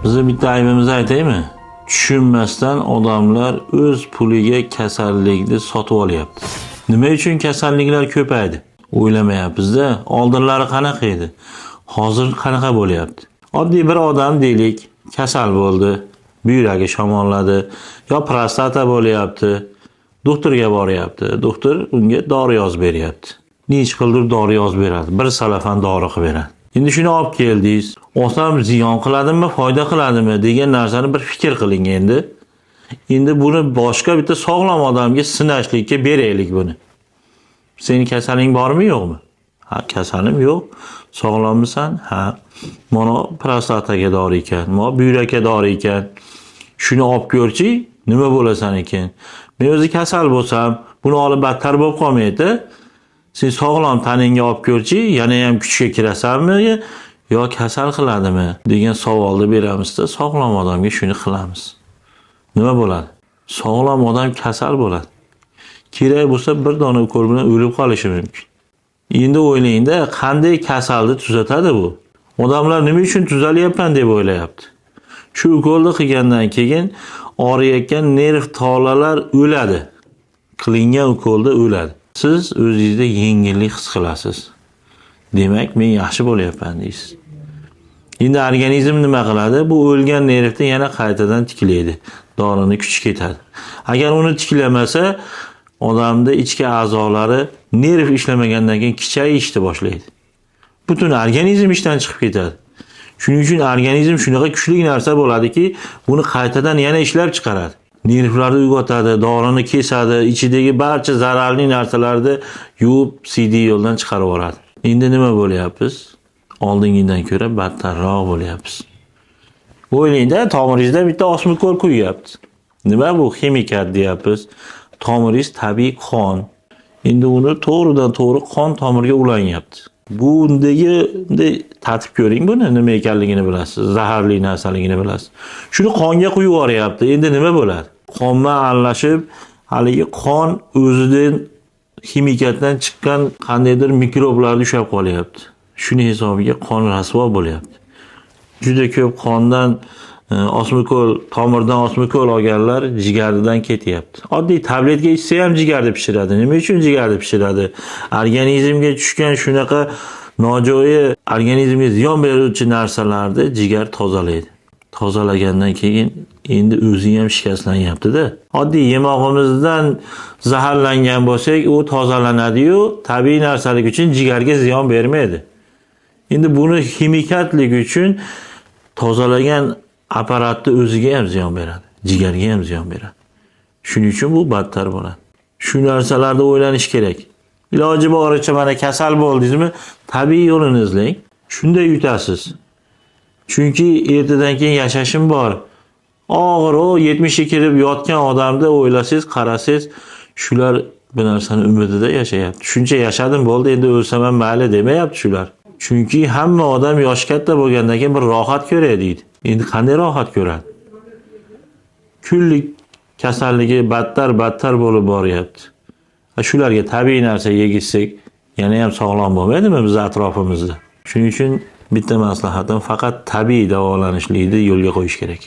Bize bitta aybimizni aytaymi? Tushunmasdan odamlar o'z puliga kasallikni sotib olyapti. Nima uchun kasalliklar ko'paydi? O'ylamayapmiz-da. Oldinlari qanaqa edi? Hozir qanaqa bo'lyapti? Oddiy bir odam deylik, kasal bo'ldi, buyragi shamolladi, yo prostata bo'lyapti. Doktorga boryapti. Doktor unga dori yozib beryapti. Necha xildir dori yozib beradi. Bir salafan dori qilib beradi. Endi shuni olib keldingiz. Olsam ziyon qiladimi, foyda qiladimi degan narsani bir fikr qiling endi. Endi buni boshqa bitta sog'lom odamga sinashlikka beraylik buni. Sening kasaling bormi, yo'qmi? Ha, kasalim yo'q. Sog'lommisan? Ha. Mana prostataga dori ekan, mana buyrakka dori ekan. Shuni olib ko'rchi, nima bo'lasan ekan? Men o'zi kasal bo'lsam, buni olib battar bo'lib qolmaydi. Sen sog'lom taningga olib ko'rchi, yana ham kuchga kirasanmi yo kasal qiladimi degan savolni beramiz-da, sog'lom odamga shuni qilamiz. Nima bo'ladi? Sog'lom odam kasal bo'ladi. Kerak bo'lsa bir dona ukol bilan o'lib qolishi mumkin. Endi o'ylaying-da, qanday kasalni tuzatadi bu? Odamlar nima uchun tuzalyapman deb o'ylayapti. Shu ukolni qilgandan keyin og'riyotgan nerv tolalar o'ladi. Qilingan ukolda o'ladi. Siz o'zingizda yengillik his qilasiz. Demak, men yaxshi bo'lyapman deysiz. Endi organizm nima qiladi? Bu o'lgan nervni yana qaytadan tiklaydi. Dorini kuchi ketadi. Agar uni tiklamasa, odamda ichki a'zolari nerv ishlamagandan keyin kichayishni boshlaydi. Butun organizm ishdan chiqib ketadi. Shuning uchun organizm shunaqa kuchli narsa bo'ladiki, buni qaytadan yana ishlab chiqaradi. Nervlarni uyg'otadi, dorini kesadi, ichidagi barcha zararli narsalarni yuvib, siydik yo'ldan chiqarib yuboradi. Endi nima bo'lyapmiz? Oldingidan ko'ra battarroq bo'lyapmiz. O'ylaying-da, tomiringizda bitta osmikol quyyapti. Nima bu? Ximikat deyapmiz. Tomiringiz tabiiy qon. Endi uni to'g'ridan to'g'ri qon tomirga ulanyapti. Bundagi tatib ko'ring buni, nima ekanligini bilasiz, zaharli narsaligini bilasiz. Shuni qonga quyib yuboryapti. Endi nima bo'ladi? Qonma aralashib, haligi qon o'zidan ximikatdan chiqqan qandaydir mikroblarni ushlab qolyapti. Shuni hisobiga qon rasvo bo'lyapti. Juda ko'p qondan osmikol, tomirdan osmikol olganlar jigardan ketyapti. Oddiy tabletka ichsa ham jigarni pishiradi. Nima uchun jigarni pishiradi? Organizmga tushgan shunaqa nojo'ya organizmga ziyon beruvchi narsalarni jigar tozalaydi. Tozalagandan keyin endi o'zi ham shikastlanyapti-da. Oddiy yemog'imizdan zaharlangan bo'lsak, u tozalanadi-yu, tabiiy narsalik uchun jigarga ziyon bermaydi. Endi buni ximikatlik uchun tozalagan apparatni o'ziga ham ziyon beradi, jigarga ham ziyon beradi. Shuning uchun bu battar bo'ladi. Shu narsalarda o'ylanish kerak. Iloji boricha mana kasal bo'ldingizmi, tabiiy yo'lini izlang. Shunda yutasiz. Chunki ertadan keyin yashashim bor. Og'ir o 70 ga kirib yotgan odamda o'ylasangiz, qarasangiz, shular bu narsani umidida yashayapti. Shuncha yashadim bo'ldi, endi o'lsam ham mayli demayapti shular. Chunki hamma odam yoshi katta bo'lgandan keyin bir rohat ko'radi deydi. Endi qanday rohat ko'radi? Kunlik kasalligi battar bo'lib boryapti. Shularga tabiiy narsa yegizsak, yana ham sog'lom bo'lmaydimi biz atrofimizda? Shuning uchun bitta maslahatim faqat tabiiy davolanishlikni yo'lga qo'yish kerak.